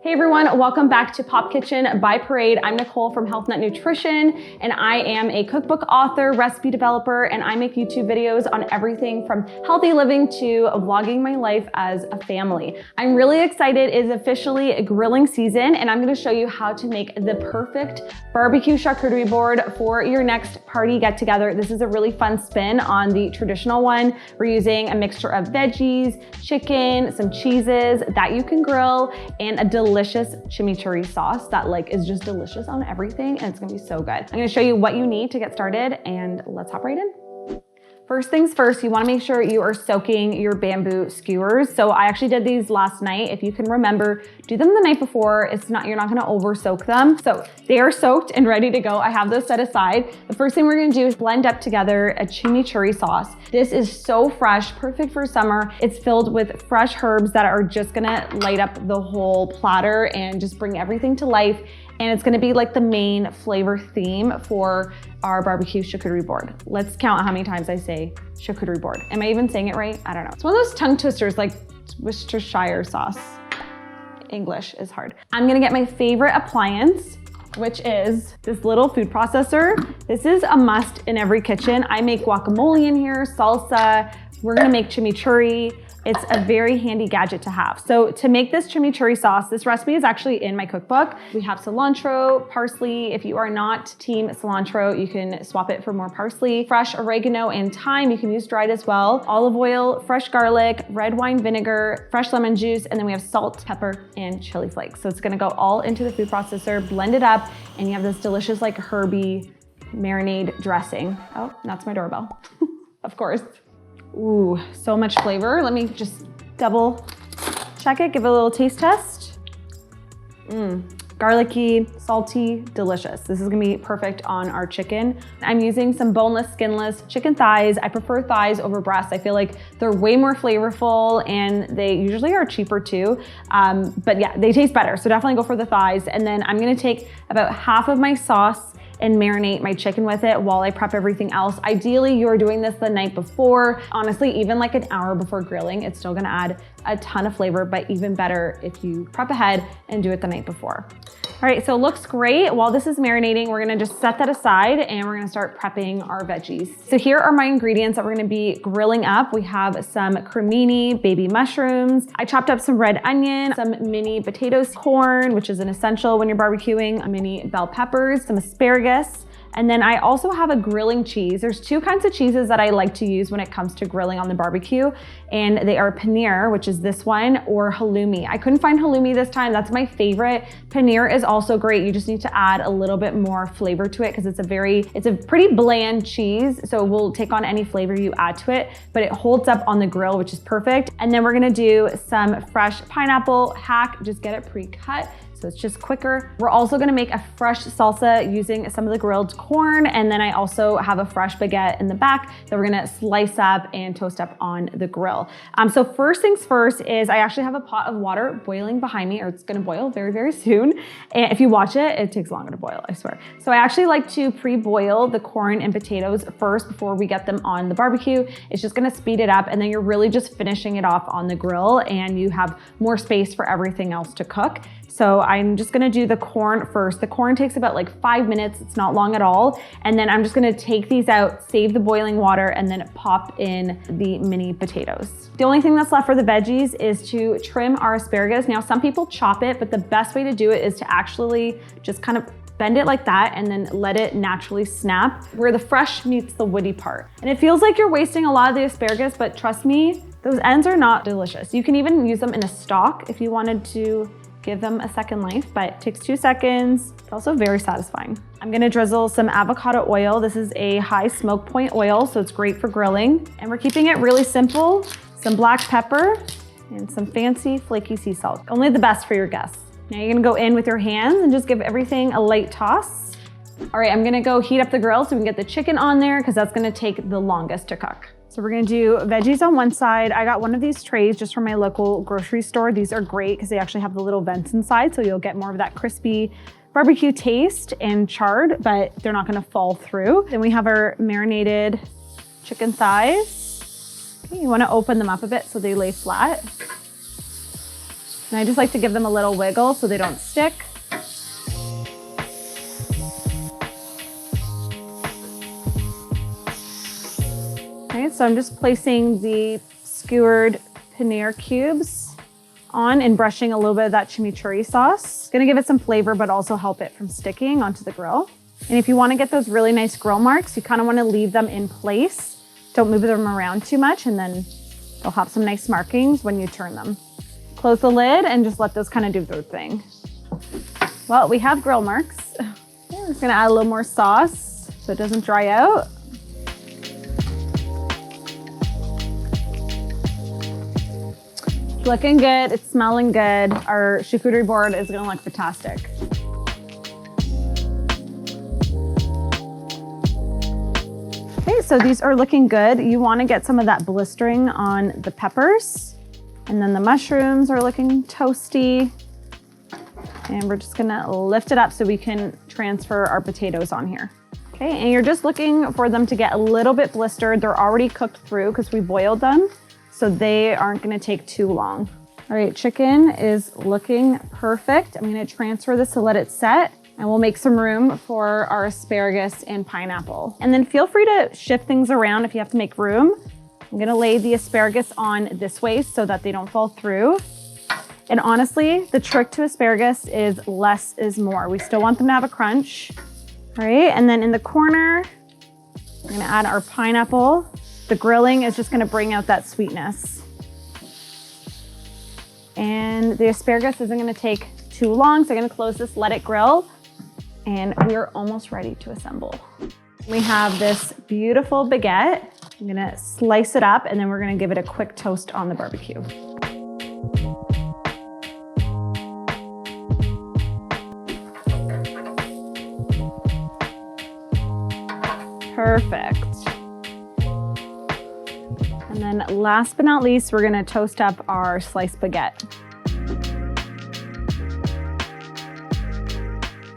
Hey everyone, welcome back to Pop Kitchen by Parade. I'm Nicole from Health Nut Nutrition, and I am a cookbook author, recipe developer, and I make YouTube videos on everything from healthy living to vlogging my life as a family. I'm really excited. It's officially grilling season, and I'm gonna show you how to make the perfect barbecue charcuterie board for your next party get together. This is a really fun spin on the traditional one. We're using a mixture of veggies, chicken, some cheeses that you can grill, and a delicious chimichurri sauce that is just delicious on everything, and it's gonna be so good. I'm gonna show you what you need to get started, and let's hop right in. First things first, you wanna make sure you are soaking your bamboo skewers. So I actually did these last night. If you can remember, do them the night before. You're not gonna over soak them. So they are soaked and ready to go. I have those set aside. The first thing we're gonna do is blend up together a chimichurri sauce. This is so fresh, perfect for summer. It's filled with fresh herbs that are just gonna light up the whole platter and just bring everything to life. And it's gonna be like the main flavor theme for our barbecue charcuterie board. Let's count how many times I say charcuterie board. Am I even saying it right? I don't know. It's one of those tongue twisters like Worcestershire sauce. English is hard. I'm gonna get my favorite appliance, which is this little food processor. This is a must in every kitchen. I make guacamole in here, salsa. We're gonna make chimichurri. It's a very handy gadget to have. So to make this chimichurri sauce, this recipe is actually in my cookbook. We have cilantro, parsley. If you are not team cilantro, you can swap it for more parsley. Fresh oregano and thyme, you can use dried as well. Olive oil, fresh garlic, red wine vinegar, fresh lemon juice, and then we have salt, pepper, and chili flakes. So it's gonna go all into the food processor, blend it up, and you have this delicious herby marinade dressing. Oh, that's my doorbell, of course. Ooh, so much flavor. Let me just double check it, give it a little taste test. Garlicky, salty, delicious. This is gonna be perfect on our chicken. I'm using some boneless, skinless chicken thighs. I prefer thighs over breasts. I feel like they're way more flavorful and they usually are cheaper too. But yeah, they taste better. So definitely go for the thighs. And then I'm gonna take about half of my sauce and marinate my chicken with it while I prep everything else. Ideally, you're doing this the night before. Honestly, even like an hour before grilling, it's still gonna add a ton of flavor, but even better if you prep ahead and do it the night before. All right, so it looks great. While this is marinating, we're gonna just set that aside and we're gonna start prepping our veggies. So here are my ingredients that we're gonna be grilling up. We have some cremini baby mushrooms. I chopped up some red onion, some mini potatoes, corn, which is an essential when you're barbecuing, mini bell peppers, some asparagus, and then I also have a grilling cheese. There's two kinds of cheeses that I like to use when it comes to grilling on the barbecue, and they are paneer, which is this one, or halloumi. I couldn't find halloumi this time. That's my favorite. Paneer is also great. You just need to add a little bit more flavor to it because it's a pretty bland cheese, so it will take on any flavor you add to it, but it holds up on the grill, which is perfect. And then we're gonna do some fresh pineapple hack, just get it pre-cut. So it's just quicker. We're also gonna make a fresh salsa using some of the grilled corn, and then I also have a fresh baguette in the back that we're gonna slice up and toast up on the grill. So first things first is I actually have a pot of water boiling behind me, or it's gonna boil very, very soon. And if you watch it, it takes longer to boil, I swear. So I actually like to pre-boil the corn and potatoes first before we get them on the barbecue. It's just gonna speed it up, and then you're really just finishing it off on the grill, and you have more space for everything else to cook. So I'm just gonna do the corn first. The corn takes about 5 minutes. It's not long at all. And then I'm just gonna take these out, save the boiling water, and then pop in the mini potatoes. The only thing that's left for the veggies is to trim our asparagus. Now, some people chop it, but the best way to do it is to actually just kind of bend it like that and then let it naturally snap, where the fresh meets the woody part. And it feels like you're wasting a lot of the asparagus, but trust me, those ends are not delicious. You can even use them in a stock if you wanted to give them a second life, but it takes 2 seconds. It's also very satisfying. I'm gonna drizzle some avocado oil. This is a high smoke point oil, so it's great for grilling. And we're keeping it really simple. Some black pepper and some fancy flaky sea salt. Only the best for your guests. Now you're gonna go in with your hands and just give everything a light toss. All right, I'm gonna go heat up the grill so we can get the chicken on there because that's gonna take the longest to cook. So we're gonna do veggies on one side. I got one of these trays just from my local grocery store. These are great because they actually have the little vents inside, so you'll get more of that crispy barbecue taste and charred, but they're not gonna fall through. Then we have our marinated chicken thighs. Okay, you wanna open them up a bit so they lay flat. And I just like to give them a little wiggle so they don't stick. Okay, so I'm just placing the skewered paneer cubes on and brushing a little bit of that chimichurri sauce. Gonna give it some flavor, but also help it from sticking onto the grill. And if you wanna get those really nice grill marks, you kinda wanna leave them in place. Don't move them around too much, and then they'll have some nice markings when you turn them. Close the lid and just let those kind of do their thing. Well, we have grill marks. I'm just gonna add a little more sauce so it doesn't dry out. It's looking good, it's smelling good. Our charcuterie board is gonna look fantastic. Okay, so these are looking good. You wanna get some of that blistering on the peppers. And then the mushrooms are looking toasty. And we're just gonna lift it up so we can transfer our potatoes on here. Okay, and you're just looking for them to get a little bit blistered. They're already cooked through because we boiled them, so they aren't gonna take too long. All right, chicken is looking perfect. I'm gonna transfer this to let it set, and we'll make some room for our asparagus and pineapple. And then feel free to shift things around if you have to make room. I'm gonna lay the asparagus on this way so that they don't fall through. And honestly, the trick to asparagus is less is more. We still want them to have a crunch. All right, and then in the corner, we're gonna add our pineapple. The grilling is just gonna bring out that sweetness. And the asparagus isn't gonna take too long, so I'm gonna close this, let it grill, and we're almost ready to assemble. We have this beautiful baguette. I'm gonna slice it up and then we're gonna give it a quick toast on the barbecue. Perfect. And then last but not least, we're gonna toast up our sliced baguette.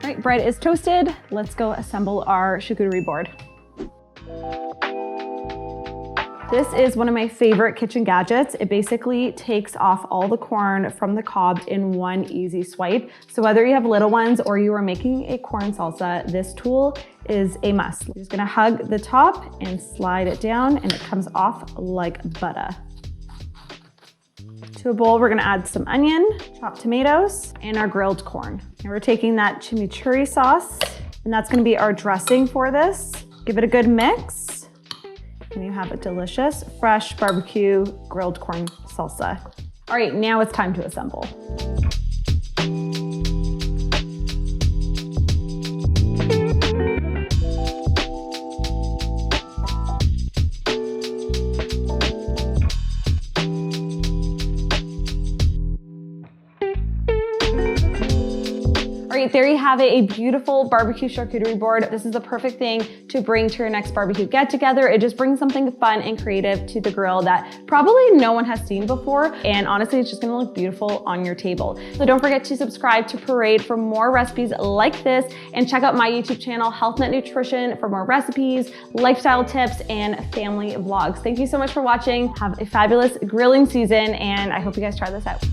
All right, bread is toasted. Let's go assemble our charcuterie board. This is one of my favorite kitchen gadgets. It basically takes off all the corn from the cob in one easy swipe. So whether you have little ones or you are making a corn salsa, this tool is a must. You're just gonna hug the top and slide it down and it comes off like butter. To a bowl, we're gonna add some onion, chopped tomatoes, and our grilled corn. And we're taking that chimichurri sauce, and that's gonna be our dressing for this. Give it a good mix. And you have a delicious, fresh barbecue grilled corn salsa. All right, now it's time to assemble. All right, there you have it, a beautiful barbecue charcuterie board. This is the perfect thing to bring to your next barbecue get together. It just brings something fun and creative to the grill that probably no one has seen before. And honestly, it's just gonna look beautiful on your table. So don't forget to subscribe to Parade for more recipes like this, and check out my YouTube channel, HealthNet Nutrition, for more recipes, lifestyle tips, and family vlogs. Thank you so much for watching. Have a fabulous grilling season, and I hope you guys try this out.